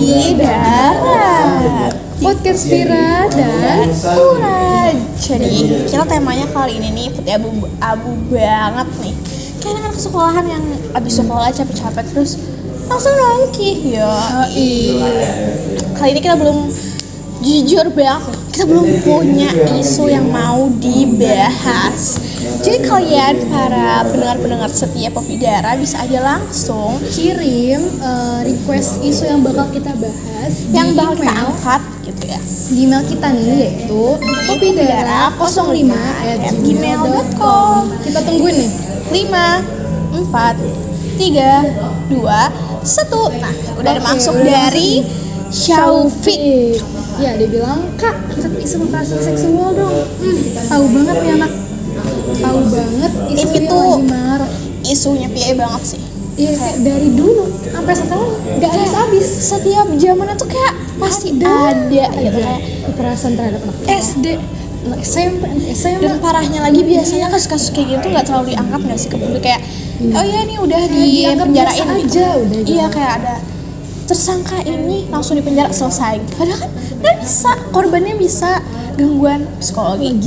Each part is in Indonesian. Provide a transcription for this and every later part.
Kopi Darat, Podcast Vira dan Tura. Jadi kita temanya kali ini nih putih abu banget nih. Kayak anak sekolahan yang abis sekolah capek-capek terus langsung nongki ya. Kali ini kita belum, jujur banget, kita belum punya isu yang mau dibahas. Jadi kalian para pendengar-pendengar setia Kopi Darat bisa aja langsung kirim request isu yang bakal kita bahas yang di bakal kita email. angkat gitu ya. Di email kita nih yaitu kopidarat05@gmail.com. Kita tungguin nih. 5, 4, 3, 2, 1. Nah, udah ada Oke, masuk udah dari Syaufik. Ya, dia bilang, "Kak, angkat isu kekerasan seksual dong." Tahu banget nih anak. Tahu banget isu Ini yang tuh lagi marak. Isunya PA banget sih. Iya, kayak dari dulu sampai sekarang nggak habis-habis. Setiap zamannya tuh kayak pasti ada gitu kayak Kekerasan terhadap anak SD. anak SMP, anak SMA. Dan parahnya lagi biasanya kasus-kasus kayak gitu tuh nggak terlalu diangkat nggak sih ke publik, kayak oh ya ini udah dianggap dipenjarain biasa gitu. aja, udah gitu. Iya, kayak ada tersangka ini langsung dipenjara selesai. Padahal kan nggak bisa, korbannya bisa gangguan psikologi.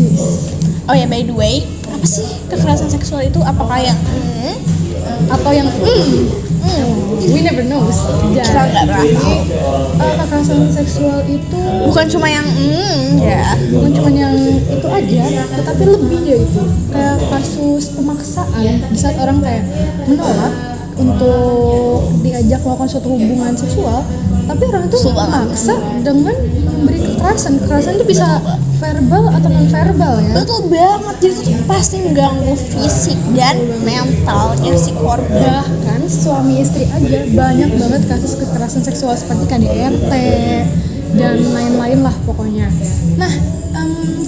Oh ya, by the way, apa sih kekerasan seksual itu? Apakah yang Atau yang we never knows. kita nggak pernah tahu. Kekerasan seksual itu Bukan cuma yang ya. bukan cuma yang itu aja, tetapi lebih ya itu kayak kasus pemaksaan di saat orang kayak menolak untuk diajak melakukan suatu hubungan seksual, tapi orang itu memaksa dengan memberi kekerasan itu bisa verbal atau non verbal ya. Betul banget, jadi itu pasti mengganggu fisik dan mentalnya si korban. Bahkan suami istri aja banyak banget kasus kekerasan seksual seperti KDRT dan lain-lain lah pokoknya. Nah,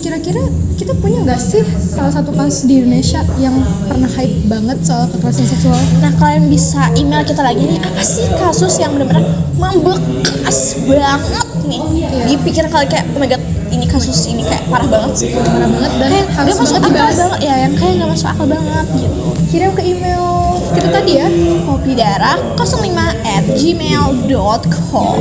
kira-kira kita punya nggak sih salah satu kasus di Indonesia yang pernah hype banget soal kekerasan seksual? Nah, kalian bisa email kita lagi nih, apa sih kasus yang benar-benar membekas banget nih di pikiran kalian, kayak oh my god, ini kasus ini kayak parah banget sih, Parah banget dan kayak harus nggak masuk banget akal dibahas. banget ya, yang kayak nggak masuk akal banget gitu. Kirim ke email kita tadi ya. kopidarat05@gmail.com.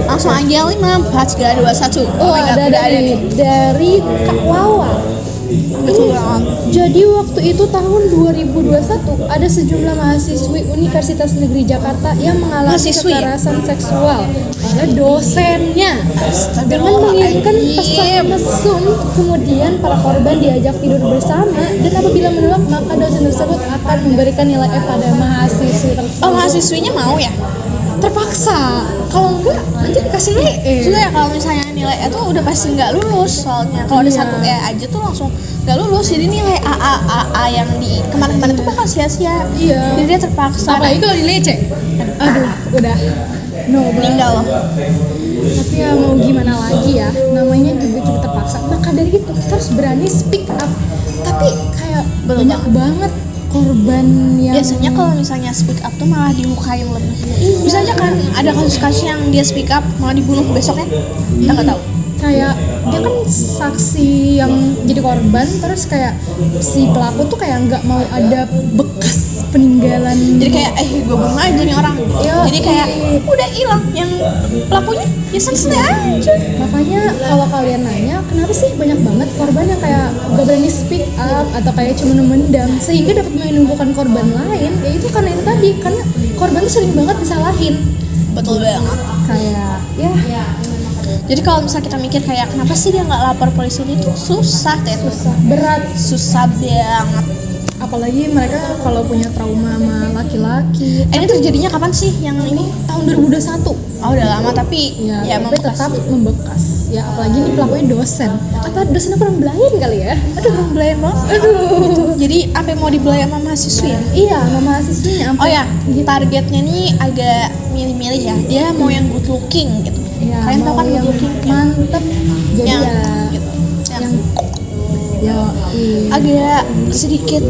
Langsung aja 54321. Oh my god, ada udah ada nih. dari Kak Wawa. Betul banget. Jadi waktu itu tahun 2021 ada sejumlah mahasiswi Universitas Negeri Jakarta yang mengalami Mahasiswi ya? kekerasan seksual oleh dosennya dengan mengirimkan pesan mesum. Kemudian para korban diajak tidur bersama dan apabila menolak maka dosen tersebut akan memberikan nilai F pada mahasiswi tersebut. Oh, mahasiswinya mau ya? Terpaksa, kalau enggak nanti dikasih nilai E. Juga ya, kalau misalnya nilai itu udah pasti nggak lulus, soalnya kalau ada Iya. satu E aja tuh langsung nggak lulus, jadi nilai AA yang di kemarin-kemarin itu bakal sia-sia. Iya. Jadi dia terpaksa Apalagi kalau nilai C. Aduh, udah no meninggal loh. Tapi ya mau gimana lagi ya, namanya juga kita terpaksa. Maka dari itu kita harus berani speak up. Tapi kayak Betul banyak banget korban yang Biasanya kalau misalnya speak up tuh malah dilukain lebih. Bisa aja kan ada kasus-kasus yang dia speak up malah dibunuh besoknya, kita nggak tahu. kayak dia kan saksi yang jadi korban, terus kayak si pelaku tuh kayak nggak mau ada bekas peninggalan. Jadi kayak gue bunuh aja nih orang. Iya. Jadi kayak udah hilang yang pelakunya, ya santai aja. Makanya kalau kalian nanya kenapa sih banyak banget korban yang kayak gak berani speak up atau kayak cuma memendam sehingga dapat menimbulkan korban lain, ya itu karena itu tadi, karena korban tuh sering banget disalahin. Betul banget. Kayak ya Jadi kalau misalnya kita mikir kayak kenapa sih dia nggak lapor polisi, ini tuh susah deh, berat, susah banget. apalagi mereka kalau punya trauma sama laki-laki. Ini terjadinya kapan sih yang ini? Tahun 2021. Oh, udah lama tapi Ya, ya tapi membekas. tetap membekas. Ya apalagi ini pelakunya dosen. Apa dosennya kurang belayan kali ya? Aduh, belum belayan banget. Aduh. Jadi sampai mau dibelai sama mahasiswi ya? Iya, sama mahasiswinya. Oh ya, targetnya nih agak milih-milih ya. Dia mau yang good looking gitu. Ya, Kalian tahu kan mau good yang looking? mantep. Jadi Yang ya gitu. yang ya Agak sedikit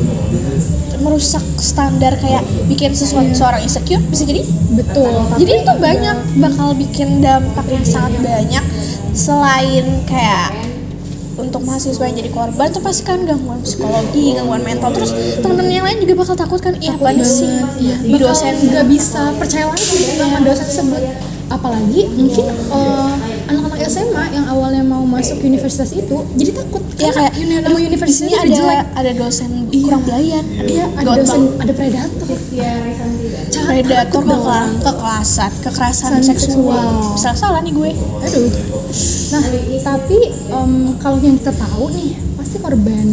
merusak standar, kayak bikin seorang insecure, bisa jadi. betul. Jadi itu banyak bakal bikin dampak yang sangat banyak. Selain kayak untuk mahasiswa yang jadi korban tuh pasti kan gangguan psikologi, gangguan mental, terus teman-teman yang lain juga bakal takut kan, iya apa sih Iya, di dosen nggak bisa percaya lagi sama dosen tersebut. apalagi mungkin anak-anak SMA yang awalnya mau masuk universitas itu jadi takut Ya kayak ilmu di universitas sini itu jelek. ada dosen kurang belayan. Iya, ada Gawat dosen, banget. ada predator. Predator kekerasan seksual. Salah nih gue. Aduh. Nah, tapi kalau yang kita tahu nih, pasti korban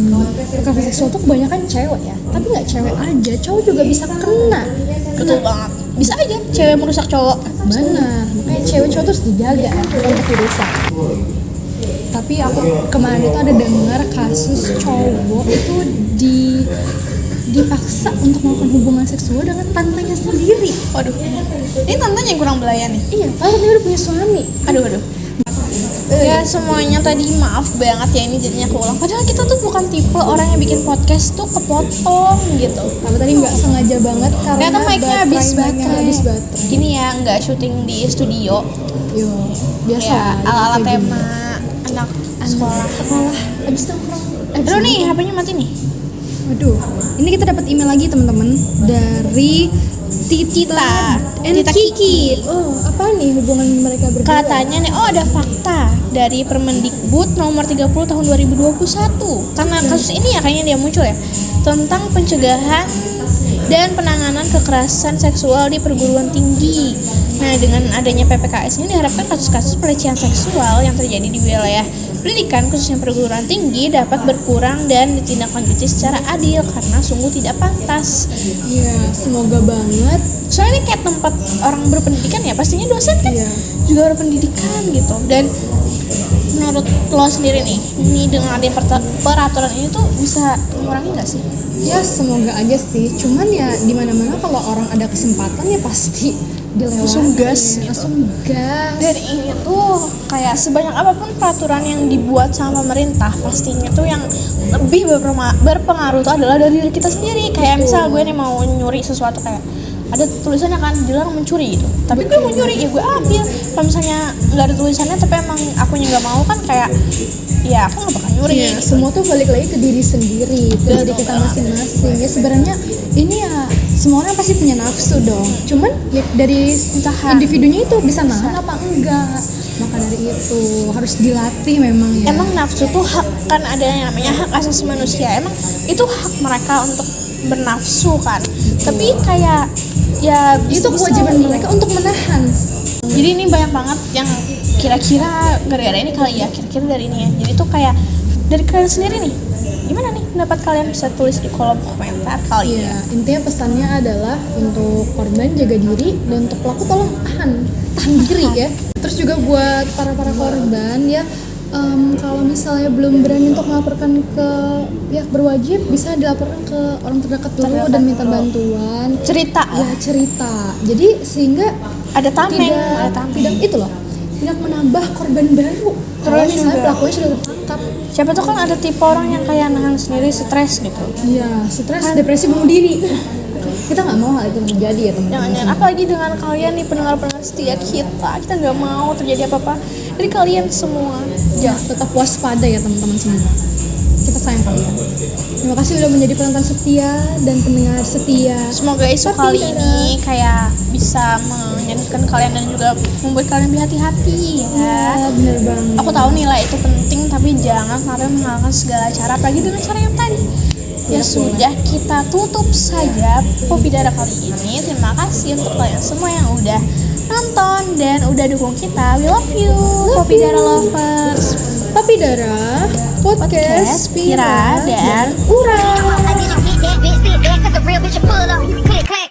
kekerasan seksual tuh kebanyakan cewek ya. Tapi nggak cewek aja, cowok juga bisa kena. Betul banget. Bisa aja cewek merusak cowok. Benar. Makanya cewek-cowok terus dijaga ya, untuk dirusak. Tapi aku kemarin itu ada dengar kasus cowok itu dipaksa untuk melakukan hubungan seksual dengan tantenya sendiri. Waduh. Ini tantenya yang kurang belayan nih. Iya, padahal dia udah punya suami. Aduh. Ya semuanya tadi maaf banget ya ini jadinya keulang. Padahal kita tuh bukan tipe orang yang bikin podcast tuh kepotong gitu. Tapi tadi nggak sengaja banget karena Ternyata mic-nya habis habis baterai. baterai. Gini ya, nggak syuting di studio. Yo, biasa Ya, aja ala-ala kayak tema anak sekolah. Habis nongkrong. Aduh nih, HP-nya mati nih. Waduh, ini kita dapat email lagi teman-teman dari Tita and Tita Kiki. Oh, apa nih hubungan mereka berdua? Katanya nih, ada fakta dari Permendikbud nomor 30 tahun 2021. Karena kasus ini ya kayaknya dia muncul ya. Tentang pencegahan dan penanganan kekerasan seksual di perguruan tinggi. Nah, dengan adanya PPKS ini diharapkan kasus-kasus pelecehan seksual yang terjadi di wilayah pendidikan khususnya perguruan tinggi dapat berkurang dan ditindaklanjuti secara adil karena sungguh tidak pantas. Iya, semoga banget. Soalnya ini kayak tempat orang berpendidikan ya, pastinya dosen kan Iya. juga berpendidikan gitu. Dan menurut lo sendiri nih, ini dengan adanya peraturan ini tuh bisa mengurangi nggak sih? Ya semoga aja sih. Cuman ya di mana-mana kalau orang ada kesempatan ya pasti dilewati. Langsung gas. Dan ini tuh kayak sebanyak apapun peraturan yang dibuat sama pemerintah, pastinya tuh yang lebih berpengaruh tuh adalah dari diri kita sendiri. Kayak misal gue nih mau nyuri sesuatu, kayak ada tulisannya kan dilarang mencuri gitu, tapi gue mau nyuri ya gue ambil. Kalau misalnya nggak ada tulisannya tapi emang akunya nggak mau kan, kayak ya aku nggak bakal nyuri. Iya, semua tuh balik lagi ke diri sendiri, ke diri kita masing-masing. Ya sebenarnya ini ya semua orang pasti punya nafsu dong. Cuman ya, dari individunya itu bisa nahan apa enggak. Maka dari itu harus dilatih memang ya. Emang nafsu tuh hak, kan ada yang namanya hak asasi manusia. Emang itu hak mereka untuk bernafsu kan. Tapi kayak ya itu kewajiban mereka untuk menahan. Jadi ini banyak banget yang kira-kira gara-gara ini kali ya, kira-kira dari ini ya. Jadi tuh kayak dari kalian sendiri nih, gimana nih pendapat kalian, bisa tulis di kolom komentar kali ya. Iya, intinya pesannya adalah untuk korban jaga diri dan untuk pelaku tolong tahan diri ya. Terus juga buat para korban ya, kalau misalnya belum berani untuk melaporkan ke pihak berwajib, bisa dilaporkan ke orang terdekat dulu dan minta bantuan. Cerita Ya cerita. Jadi sehingga ada tameng, tidak itu loh, tidak menambah korban baru. Kalau Terus misalnya juga pelakunya sudah tertangkap. siapa tuh kan ada tipe orang yang kayak nahan sendiri, stres gitu. Iya, stres, depresi, bunuh diri. Kita nggak mau hal itu terjadi ya teman-teman. Jangan, apalagi dengan kalian nih pendengar-pendengar setia kita nggak mau terjadi apa-apa dari kalian semua. Ya, tetap waspada ya teman-teman semua. Kita sayang kalian. Terima kasih sudah menjadi penonton setia dan pendengar setia. Semoga isu Tapi kali Dara, ini kayak bisa menyadarkan kalian dan juga membuat kalian berhati-hati ya. ya bener banget. Aku tahu nilai itu penting, tapi jangan sampai mengalahkan segala cara, apalagi dengan cara yang tadi. Ya sudah, kita tutup saja Popidara kali ini. Terima kasih untuk kalian semua yang udah nonton dan udah dukung kita. We love you, Popidara lovers. Popidara Podcast Pira dan Urang. I didn't get that bitch, sit back, cause the real bitch will pull up. Click, clack.